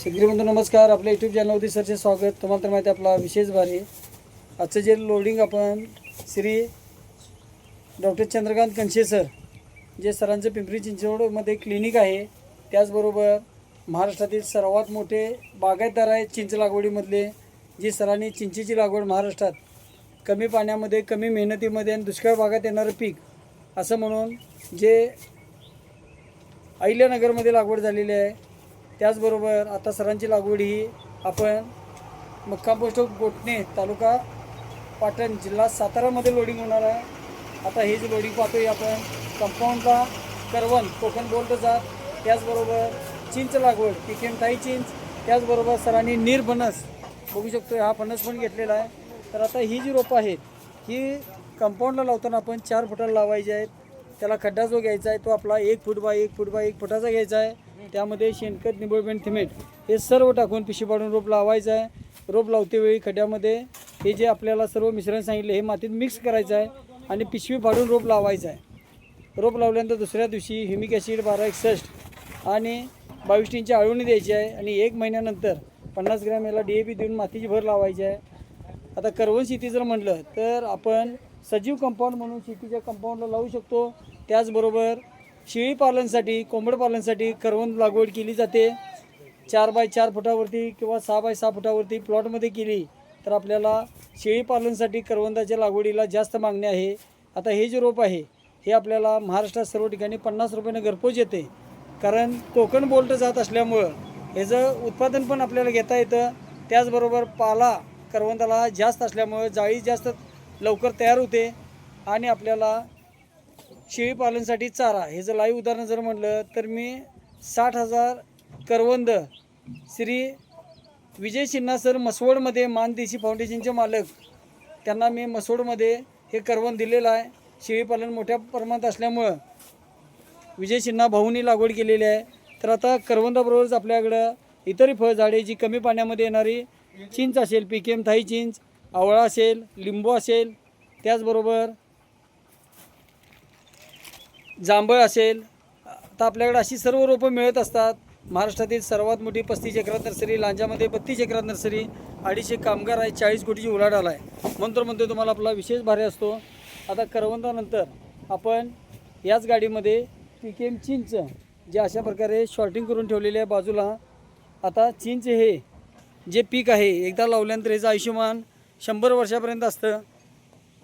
शेतकरी बंधू नमस्कार. आपल्या यूट्यूब चॅनलवरती सरचे स्वागत. तुम्हाला तर माहिती आहे आपला विशेष भारी आजचं जे लोडिंग आपण श्री डॉक्टर चंद्रकांत कनशे सर जे सरांचं पिंपरी चिंचवडमध्ये क्लिनिक आहे, त्याचबरोबर महाराष्ट्रातील सर्वात मोठे बागायतदार आहेत चिंच लागवडीमधले, जी सरांनी चिंचेची लागवड महाराष्ट्रात कमी पाण्यामध्ये कमी मेहनतीमध्ये आणि दुष्काळ भागात येणारं पीक असं म्हणून जे अहिल्यानगरमध्ये लागवड झालेली आहे. त्याचबरोबर आता सरांची लागवड ही आपण मुक्काम पोस्ट गोटणे तालुका पाटण जिल्हा सातारामध्ये लोडिंग होणार आहे. आता हे जे लोडिंग पाहतोय आपण कंपाऊंडला करवंद कोकण बोल्ट जात, त्याचबरोबर चिंच लागवड PKM थाई चिंच, त्याचबरोबर सरांनी फणस बघू शकतो. हा फणस पण घेतलेला आहे. तर आता ही जी रोपं आहेत ही कंपाऊंडला लावताना आपण 4 फुटाला लावायची आहेत. त्याला खड्डा जो घ्यायचा आहे तो आपला 1 फूट बाय 1 फूट बाय 1 फुटाचा घ्यायचा आहे. त्यामध्ये शेणखत, निंबोळपेंड, थिमेट हे सर्व टाकून पिशवी पाडून रोप लावायचं आहे. रोप लावतेवेळी खड्ड्यामध्ये हे जे आपल्याला सर्व मिश्रण सांगितले हे मातीत मिक्स करायचं आहे आणि पिशवी फाडून रोप लावायचं आहे. रोप लावल्यानंतर दुसऱ्या दिवशी ह्युमिक ॲसिड 1261 आणि 22 टीनची आळवणी द्यायची आहे आणि 1 महिन्यानंतर 50 ग्रॅम याला DAP देऊन मातीची भर लावायची आहे. आता करवंद शेती जर म्हटलं तर आपण सजीव कंपाऊंड म्हणून शेतीच्या कंपाऊंडला लावू शकतो. त्याचबरोबर शेळी पालनसाठी, कोंबड पालनसाठी करवंद लागवड केली जाते. 4 बाय 4 फुटावरती किंवा 6 बाय 6 फुटावरती प्लॉटमध्ये केली तर आपल्याला शेळी पालनसाठी करवंदाच्या लागवडीला जास्त मागणी आहे. आता हे जे रोप आहे हे आपल्याला महाराष्ट्रात सर्व ठिकाणी 50 रुपयानं घरपोच येते. कारण कोकण बोल्ट जात असल्यामुळं ह्याचं उत्पादन पण आपल्याला घेता येतं. त्याचबरोबर पाला करवंदाला जास्त असल्यामुळं जाळी जास्त लवकर तयार होते आणि आपल्याला शेळी पालनसाठी चारा हे जर लाईव्ह उदाहरण जर म्हटलं तर मी 60,000 करवंद श्री विजय सिन्हा सर मसवडमध्ये मानदेशी फाउंडेशनचे मालक त्यांना मी मसवडमध्ये हे करवंद दिलेलं आहे. शेळी पालन मोठ्या प्रमाणात असल्यामुळं विजय सिन्हा भाऊंनी लागवड केलेली आहे. तर आता करवंदाबरोबरच आपल्याकडं इतरही फळझाडे जी कमी पाण्यामध्ये येणारी चिंच असेल, PKM थाई चिंच, आवळा असेल, लिंबू असेल, त्याचबरोबर जांभळ असेल. आता आपल्याकडे अशी सर्व रोपं मिळत असतात. महाराष्ट्रातील सर्वात मोठी 35 एकरात नर्सरी, लांजामध्ये 32 एकरात नर्सरी, 250 कामगार आहे, 40 कोटीची उलाढाल आहे. म्हणतो तुम्हाला आपला विशेष भारी असतो. आता करवंदानंतर आपण याच गाडीमध्ये PKM चिंच जे अशा प्रकारे शॉर्टिंग करून ठेवलेले आहे बाजूला. आता चिंच हे जे पीक आहे एकदा लावल्यानंतर याचं आयुष्यमान 100 वर्षापर्यंत असतं.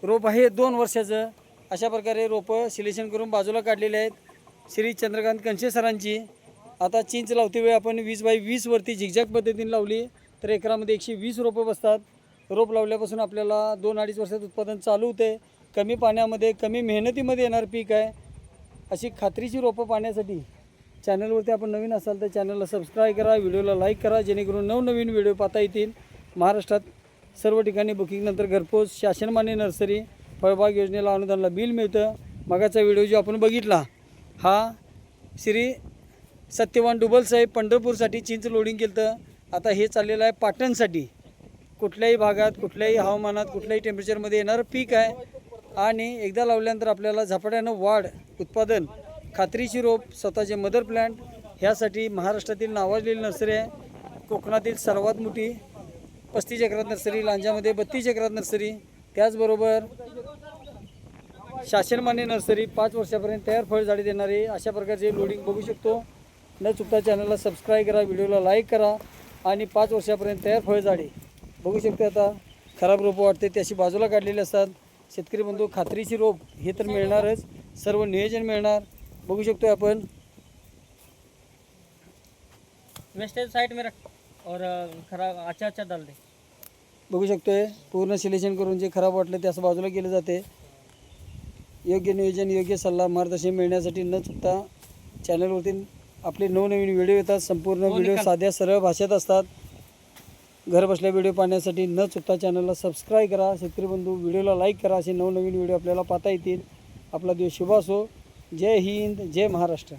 रोप आहे 2 वर्षाचं. अशा प्रकारे रोपं सिलेक्शन करून बाजूला काढलेले आहेत श्री चंद्रकांत कनशे सरांची. आता चिंच लावते वेळी आपण 20 बाय 20 वरती झिगझॅग पद्धतीने लावली तर एकरामध्ये 120 रोपं बसतात. रोप लावल्यापासून आपल्याला 2-2.5 वर्षात उत्पादन चालू होते. कमी पाण्यामध्ये कमी मेहनतीमध्ये येणार पीक आहे. अशी खात्रीची रोपं पाहण्यासाठी चॅनलवरती आपण नवीन असाल तर चॅनलला सबस्क्राईब करा, व्हिडिओला लाईक करा, जेणेकरून नवनवीन व्हिडिओ पाहता येतील. महाराष्ट्रात सर्व ठिकाणी बुकिंगनंतर घरपोच शासनमान्य नर्सरी फळबाग योजनेला अनुदानाला बिल मिळतं. मगाचा व्हिडिओ जो आपण बघितला हा श्री सत्यवान डुबल साहेब पंढरपूरसाठी चिंच लोडिंग केलं तर आता हे चाललेलं आहे पाटणसाठी. कुठल्याही भागात कुठल्याही हवामानात कुठल्याही टेम्परेचरमध्ये येणारं पीक आहे आणि एकदा लावल्यानंतर आपल्याला झपाट्यानं वाढ, उत्पादन, खात्रीची रोप, स्वतःचे मदर प्लॅन्ट ह्यासाठी महाराष्ट्रातील नावाजलेली नर्सरी आहे. कोकणातील सर्वात मोठी 35 एकरात नर्सरी, लांजामध्ये 32 एकरात नर्सरी, त्याचबरोबर शासनमान्य नर्सरी, 5 वर्षापर्यंत तयार फळझाडे देणारे अशा प्रकारचे लोडिंग बघू शकतो. न चुकता चॅनलला सबस्क्राईब करा, व्हिडिओला लाईक करा आणि 5 वर्षापर्यंत तयार फळझाडे बघू शकतो. आता खराब रोपं वाटते ते अशी बाजूला काढलेले असतात. शेतकरी बंधू खात्रीची रोप हे तर मिळणारच, सर्व नियोजन मिळणार. बघू शकतो आपण वेस्टेज साइड में रख और खराब अच्छा डाल दे. बघू शकतोय पूर्ण सिलेक्शन करून जे खराब वाटलं ते असं बाजूला केलं जाते. योग्य नियोजन, योग्य सल्ला, मार्गदर्शन मिळण्यासाठी न चुकता चॅनलवरती आपले नवनवीन व्हिडिओ येतात. संपूर्ण व्हिडिओ साध्या सरळ भाषेत असतात. घर बसल्या व्हिडिओ पाहण्यासाठी न चुकता चॅनलला सबस्क्राईब करा. शेतकरी बंधू व्हिडिओला लाईक करा. असे नवनवीन व्हिडिओ आपल्याला पाहता येतील. आपला दिवस शुभ असो. जय हिंद, जय महाराष्ट्र.